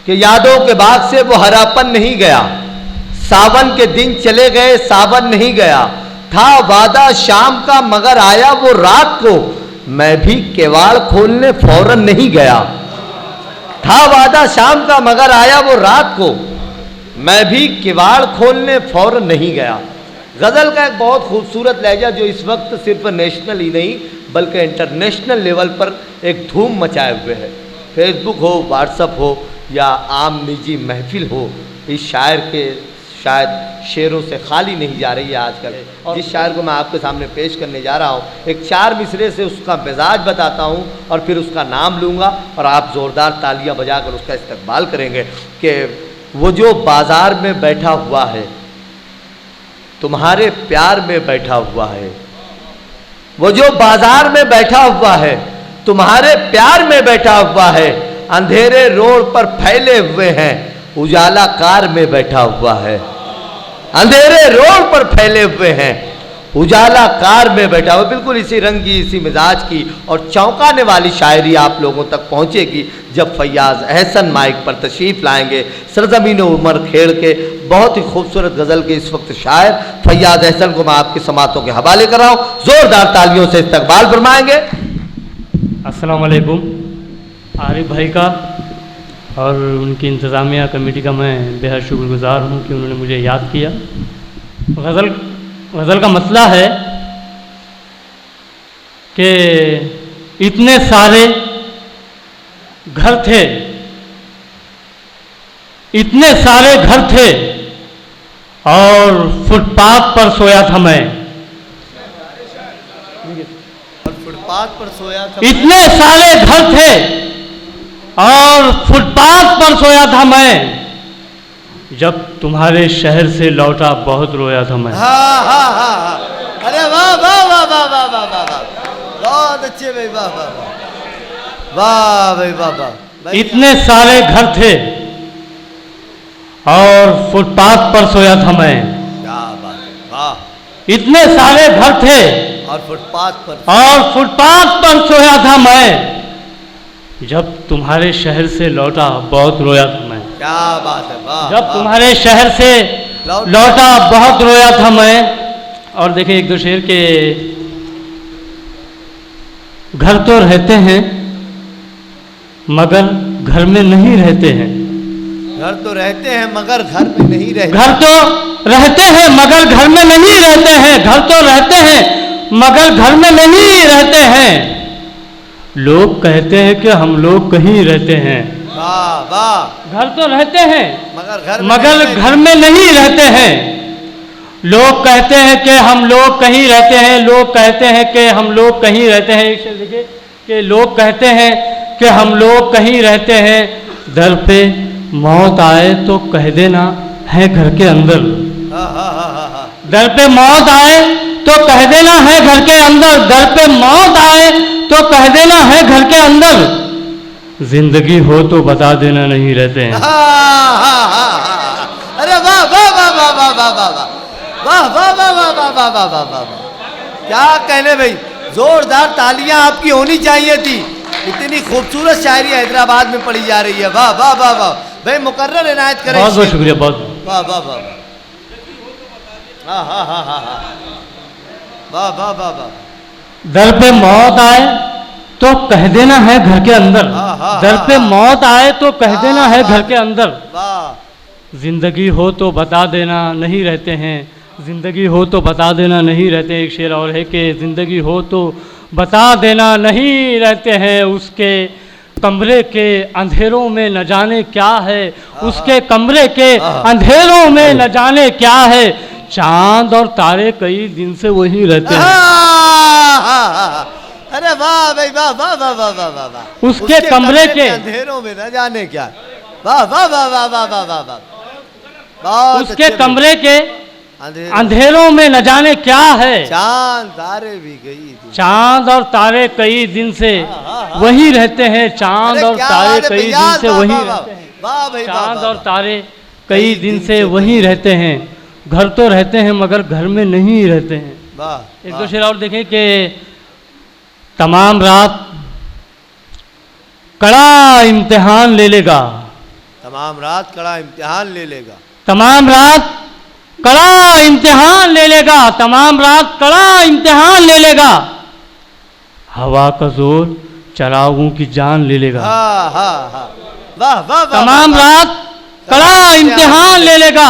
कि यादों के बाग से वो हरापन नहीं गया, सावन के दिन चले गए सावन नहीं गया, था वादा शाम का मगर आया वो रात को, मैं भी केवाड़ खोलने फौरन नहीं गया। था वादा शाम का मगर आया वो रात को, मैं भी किवाड़ खोलने फौरन नहीं गया। गज़ल का एक बहुत खूबसूरत लहजा जो इस वक्त सिर्फ नेशनल ही नहीं बल्कि इंटरनेशनल लेवल पर एक धूम मचाए हुए है। फेसबुक हो, व्हाट्सअप हो या आम निजी महफिल हो, इस शायर के शायद शेरों से खाली नहीं जा रही है आजकल। और जिस शायर को मैं आपके सामने पेश करने जा रहा हूँ, एक 4 मिसरे से उसका मिजाज बताता हूँ और फिर उसका नाम लूँगा और आप ज़ोरदार तालियाँ बजाकर उसका इस्तकबाल करेंगे कि वो जो बाज़ार में बैठा हुआ है तुम्हारे प्यार में बैठा हुआ है, वो जो बाज़ार में बैठा हुआ है तुम्हारे प्यार में बैठा हुआ है, अंधेरे रोड पर फैले हुए हैं उजाला कार में बैठा हुआ है, अंधेरे रोड पर फैले हुए हैं उजाला कार में बैठा हुआ। बिल्कुल इसी रंग की, इसी मिजाज की और चौंकाने वाली शायरी आप लोगों तक पहुंचेगी जब फैयाज अहसन माइक पर तशरीफ़ लाएंगे। सरजमीन उमर खेड़ के बहुत ही खूबसूरत गज़ल के इस वक्त शायर फैयाज अहसन को मैं आपकी समातों के हवाले कर रहा हूँ। ज़ोरदार तालियों से इस्तकबाल फरमाएंगे। अस्सलाम वालेकुम। आरिफ भाई का और उनकी इंतज़ामिया कमेटी का मैं बेहद शुक्रगुज़ार हूँ कि उन्होंने मुझे याद किया। गज़ल का मसला है कि इतने सारे घर थे, इतने सारे घर थे और फुटपाथ पर सोया था मैं, फुटपाथ पर सोया था। इतने सारे घर थे और फुटपाथ पर सोया था मैं, जब तुम्हारे शहर से लौटा बहुत रोया था मैं। अरे वाह वाह वाह वाह वाह वाह वाह वाह, बहुत अच्छे भाई, वाह वाह वाह वाह भाई, वाह वाह। इतने सारे घर थे और फुटपाथ पर सोया था मैं। क्या बात है, वाह। इतने सारे घर थे और फुटपाथ पर सोया था मैं, जब तुम्हारे शहर से लौटा बहुत रोया था मैं। क्या बात है, वाह। जब तुम्हारे शहर से लौटा बहुत रोया था मैं। और देखिए एक दो शेर के, घर तो रहते हैं मगर घर में नहीं रहते हैं, घर तो रहते हैं मगर घर में नहीं रहते, घर तो रहते हैं मगर घर में नहीं रहते हैं, घर तो रहते हैं मगर घर में नहीं रहते हैं, लोग कहते हैं कि हम लोग कहीं रहते हैं। वाह वाह। घर तो रहते हैं मगर घर में नहीं रहते हैं, लोग कहते हैं कि हम लोग कहीं रहते हैं, लोग कहते हैं कि हम लोग कहीं रहते हैं। एक शेर देखिए कि लोग कहते हैं कि हम लोग कहीं रहते हैं, दर पे मौत आए तो कह देना है घर के अंदर, दर पे मौत आए तो कह देना है घर के अंदर, दर पे मौत आए तो कह देना है घर के अंदर, जिंदगी हो तो बता देना नहीं रहते हैं। अरे वाह वाह वाह वाह वाह वाह वाह वाह वाह वाह वाह वाह वाह वाह वाह वाह, क्या कहने भाई, जोरदार तालियां आपकी होनी चाहिए थी। इतनी खूबसूरत शायरी हैदराबाद में पढ़ी जा रही है। वाह वाह वाह वाह भाई, मुकर्रर इनायत करें। बहुत बहुत शुक्रिया, बहुत वाह वाह वाह, हाँ हाँ हाँ हाँ हाँ, वाह वाह वाह वाह। दर पे मौत आए तो कह देना है घर के अंदर, दर पे मौत आए तो कह देना है घर के अंदर, जिंदगी हो तो बता देना नहीं रहते हैं, जिंदगी हो तो बता देना नहीं रहते। एक शेर और है कि जिंदगी हो तो बता देना नहीं रहते हैं, उसके कमरे के अंधेरों में न जाने क्या है, उसके कमरे के अंधेरों में न जाने क्या है, चांद और तारे कई दिन से वही रहते हैं। अरे वाह भाई, वाह वाह वाह वाह वाह वाह वाह, उसके कमरे के अंधेरों में न जाने क्या, वाह वाह वाह वाह वाह वाह वाह वाह, उसके कमरे के अंधेरों में न जाने क्या है, चांद तारे भी गई, चांद और तारे कई दिन से वही रहते हैं, चांद और तारे कई दिन से वही रहते हैं, चांद और तारे कई दिन से वही रहते हैं, घर तो रहते हैं मगर घर में नहीं रहते हैं। एक दो शेर और देखें कि तमाम रात कड़ा इम्तिहान ले लेगा, तमाम रात कड़ा इम्तिहान ले लेगा, तमाम रात कड़ा इम्तिहान ले लेगा, तमाम रात कड़ा इम्तिहान ले लेगा। हवा का जोर चरागों की जान ले लेगा। हाँ हाँ हाँ, वाह वाह, तमाम रात कड़ा इम्तिहान ले लेगा।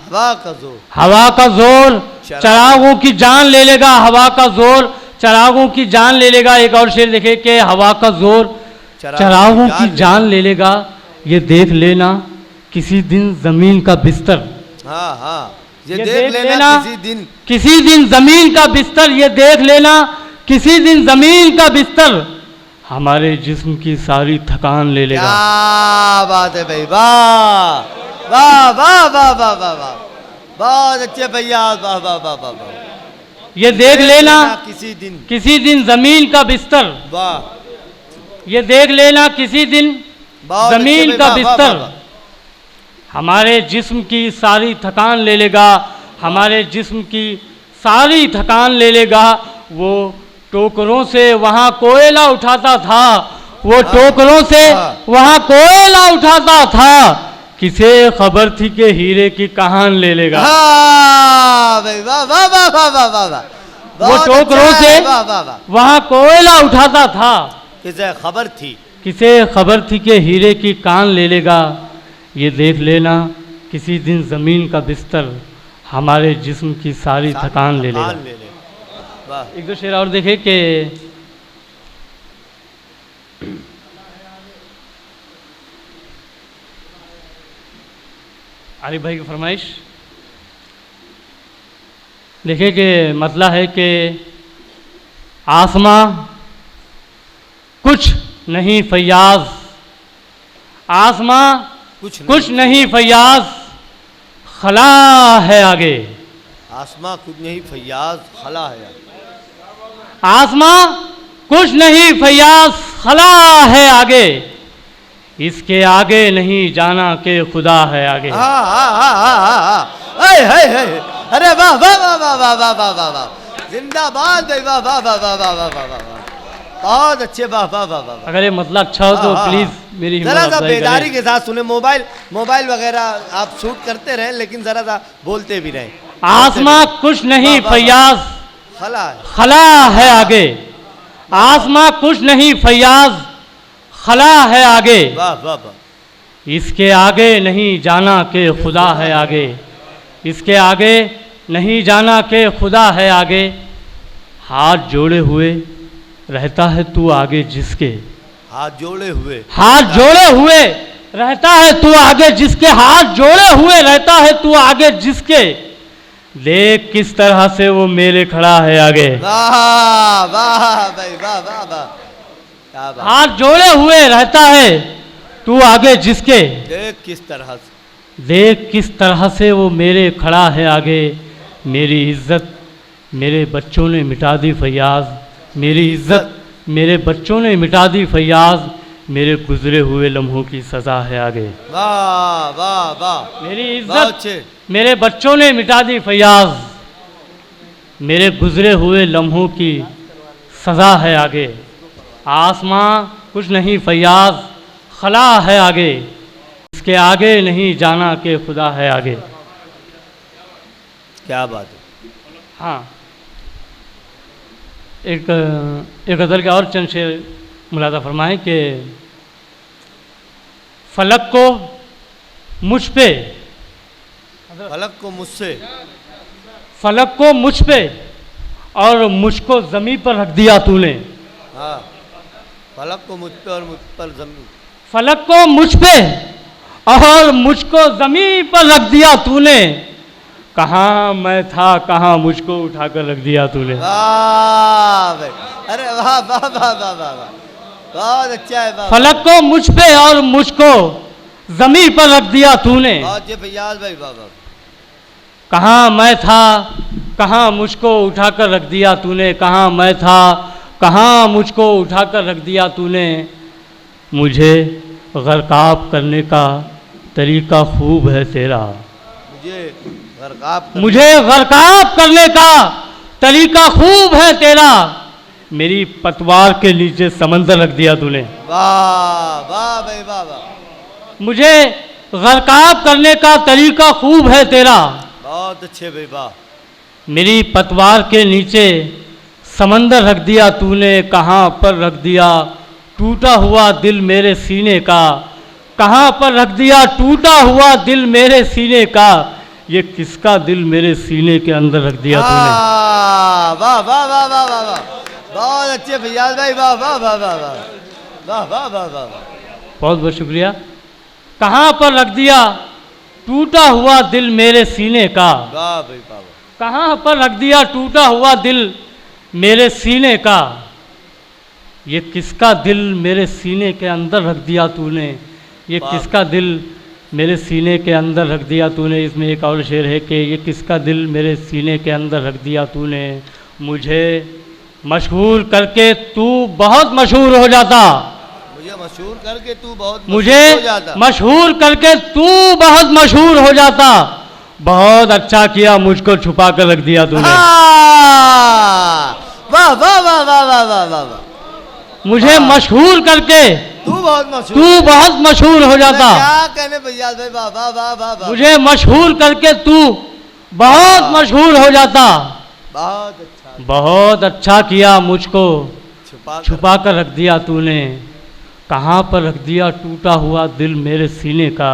हवा का जोर, हवा का जोर चरागों की जान ले लेगा। हवा का जोर चरागों की जान ले लेगा। एक और शेर देखे कि हवा का जोर चरागों की जान ले लेगा। ये देख लेना किसी दिन जमीन का बिस्तर। हाँ हाँ, ये देख लेना किसी दिन जमीन का बिस्तर। ये देख लेना किसी दिन जमीन का बिस्तर। हमारे जिस्म की सारी थकान ले लेगा। क्या बात है भाई, वाह वाह वाह वाह वाह वाह वाह, बहुत अच्छे भैया, वाह वाह वाह वाह वाह। ये देख लेना किसी दिन जमीन का बिस्तर। वाह, ये देख लेना किसी दिन जमीन का बिस्तर। हमारे जिस्म की सारी थकान ले लेगा। हमारे जिस्म की सारी थकान ले लेगा। वो टोकरों से वहाँ कोयला उठाता था। वो टोकरों से वहाँ कोयला उठाता था। किसे खबर थी कि हीरे की कहान ले लेगा। भाई वाह वाह वाह वाह वाह वाह वाह, वो टोकरों से वहाँ कोयला उठाता था। किसे खबर थी, किसे खबर थी कि हीरे की कान ले लेगा। ये देख लेना किसी दिन ज़मीन का बिस्तर। हमारे जिस्म की सारी थकान ले लेगा। एक दो शेर और देखे कि आरिफ भाई की फरमाइश देखे कि मतलब है कि आसमां कुछ नहीं फैयाज, आसमां कुछ नहीं फैयाज, खला है आगे। आसमां कुछ नहीं फैयाज, खला है। आसमां कुछ नहीं फैयाज, खला है आगे। इसके आगे नहीं जाना कि खुदा है आगे। अरे वाह वाह वाह वाह वाह वाह वाह वाह वाह, जिंदाबाद भाई, वाह वाह वाह वाह वाह वाह वाह वाह, बहुत अच्छे, वाह वाह वाह वाह। अगर ये मतलब अच्छा हो तो प्लीज मेरी जरा सा बेदारी के साथ सुने। मोबाइल वगैरह आप शूट करते रहे, लेकिन जरा सा बोलते भी रहे। आसमां कुछ नहीं फैयाज, खला है आगे। आसमां कुछ नहीं फैयाज, खला है आगे। वाह वाह वाह। इसके आगे नहीं जाना कि खुदा है आगे। इसके आगे नहीं जाना कि खुदा है आगे। हाथ जोड़े हुए रहता है तू आगे जिसके। हाथ जोड़े हुए, हाथ जोड़े हुए रहता है तू आगे जिसके। हाथ जोड़े हुए रहता है तू आगे जिसके। देख किस तरह से वो मेरे खड़ा है आगे। वाह वाह भाई, वाह वाह वाह। हाथ जोड़े हुए रहता है तू आगे जिसके। देख किस तरह से, देख किस तरह से वो मेरे खड़ा है आगे। मेरी इज्जत मेरे बच्चों ने मिटा दी फैयाज। मेरी इज्जत मेरे बच्चों ने मिटा दी फैयाज। मेरे गुजरे हुए लम्हों की सज़ा है आगे। वाह वाह वाह। मेरी इज्जत मेरे बच्चों ने मिटा दी फैयाज। मेरे गुजरे हुए लम्हों की सज़ा है आगे। आसमां कुछ नहीं फैयाज, खला है आगे। इसके आगे नहीं जाना कि खुदा है आगे। क्या बात है। हाँ, एक गज़ल के और चंद शेर मुलाज़ा फरमाएं कि फलक को मुझ पे, फलक को मुझसे, फलक को मुझ पे और मुझको ज़मीन पर रख दिया तूने। हाँ, फलक को मुझ पे और मुझ पर ज़मीन। फलक को मुझ पे और मुझको ज़मीन पर रख दिया तूने। कहाँ मैं था, कहाँ मुझको उठाकर रख दिया तूने। वाह भाई, अरे वाह वाह वाह वाह वाह, बहुत अच्छा है। फलक को मुझ पे और मुझको ज़मीन पर रख दिया तूने। बहुत फैयाज भाई, वाह वाह। कहाँ मैं था, कहाँ मुझको उठाकर रख दिया तूने। कहाँ मैं था, कहाँ मुझको उठाकर रख दिया तूने। मुझे ग़रक़ाब करने का तरीक़ा खूब है तेरा। मुझे ग़रक़ाब करने का तरीक़ा खूब है तेरा। मेरी पतवार के नीचे समंदर रख दिया तूने। वाह वाह भाई, वाह वाह। मुझे गरकाब करने का तरीका खूब है तेरा। बहुत अच्छे भाई, वाह। मेरी पतवार के नीचे समंदर रख दिया तूने, कहाँ पर रख दिया टूटा हुआ दिल मेरे सीने का, कहाँ पर रख दिया टूटा हुआ दिल मेरे सीने का, ये किसका दिल मेरे सीने के अंदर रख दिया तूने। वाह वाह वाह वाह वाह वाह, बहुत अच्छे फैयाज भाई, वाह वाह वाह वाह वाह वाह वाह वाह वाह। बहुत बहुत शुक्रिया। कहाँ पर रख दिया टूटा हुआ दिल मेरे सीने का, वाह भाई वाह। कहाँ पर रख दिया टूटा हुआ दिल मेरे सीने का, ये किसका दिल मेरे सीने के अंदर रख दिया तूने, ये किसका दिल मेरे सीने के अंदर रख दिया तूने। इसमें एक और शेर है कि ये किसका दिल मेरे सीने के अंदर रख दिया तूने, मुझे मशहूर करके तू बहुत मशहूर हो जाता, मुझे मशहूर करके तू बहुत मुझे हो जाता, मशहूर करके तू बहुत मशहूर हो जाता, बहुत अच्छा किया मुझको छुपा कर रख दिया तूने। वाह वाह वाह वाह वाह वाह वाह। मुझे मशहूर करके तू बहुत मशहूर हो जाता। क्या कहने भैया भाई, वाह वाह वाह वाह। मुझे मशहूर करके तू बहुत मशहूर हो जाता, बहुत अच्छा किया मुझको छुपा कर रख दिया तूने, कहाँ पर रख दिया टूटा हुआ दिल मेरे सीने का,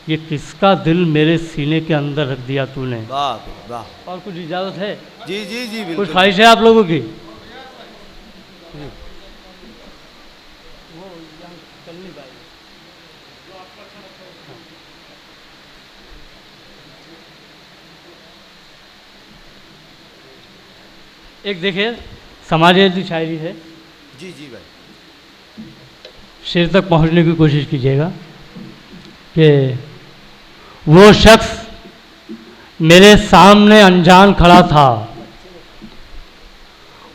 ये किसका दिल मेरे सीने के अंदर रख दिया तूने। वाह वाह। और कुछ इजाज़त है? जी जी जी बिल्कुल। कुछ ख्वाहिश है आप लोगों की? एक देखिए समाजी शायरी है। जी जी भाई। शेर तक पहुंचने की कोशिश कीजिएगा कि वो शख्स मेरे सामने अनजान खड़ा था,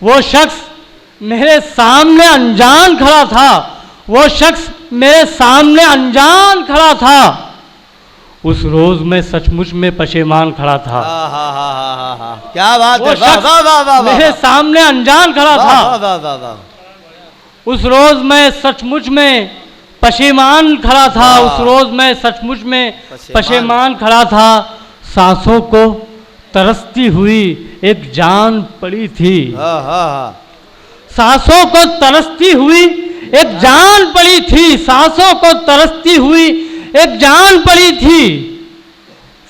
वो शख्स मेरे सामने अनजान खड़ा था, वो शख्स मेरे सामने अनजान खड़ा था, उस रोज में सचमुच में पशेमान खड़ा था। क्या बात है, वाह वाह वाह वाह। मेरे सामने अनजान खड़ा था, वाह वाह वाह। उस रोज में सचमुच में पशेमान खड़ा था, उस रोज में सचमुच में पशेमान खड़ा था, सांसों को तरसती हुई एक जान पड़ी थी, सांसों को तरसती हुई एक जान पड़ी थी, सांसों को तरसती हुई एक जान पड़ी थी,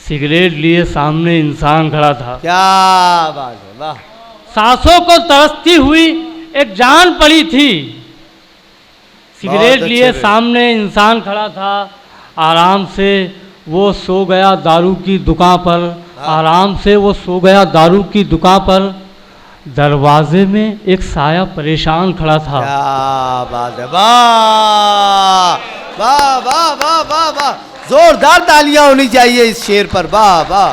सिगरेट लिए सामने इंसान खड़ा था। क्या बात है, वाह। सांसों को तरसती हुई एक जान पड़ी थी, सिगरेट लिए सामने इंसान खड़ा था, आराम से वो सो गया दारू की दुकान पर, आराम से वो सो गया दारू की दुकान पर, दरवाजे में एक साया परेशान खड़ा था। क्या बात है, वाह वाह वाह वाह वाह वाह। जोरदार तालियां होनी चाहिए इस शेर पर, वाह वाह,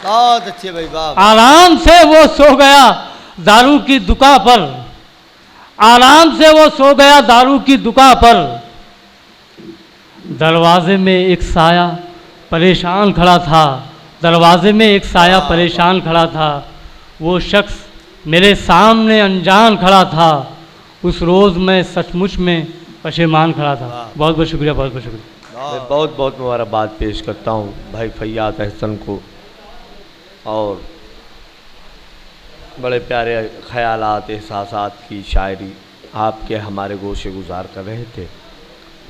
बहुत अच्छे भाई, वाह। आराम से वो सो गया दारू की दुकान पर, आराम से वो सो गया दारू की दुकान पर, दरवाजे में एक साया परेशान खड़ा था, दरवाजे में एक साया परेशान खड़ा था, वो शख्स मेरे सामने अनजान खड़ा था, उस रोज़ मैं सचमुच में पशेमान खड़ा था। बहुत बहुत शुक्रिया, बहुत बहुत शुक्रिया। मैं बहुत बहुत मुबारकबाद पेश करता हूँ भाई फैयाज अहसन को, और बड़े प्यारे ख्यालात एहसासात की शायरी आपके हमारे गोशे गुजार कर रहे थे।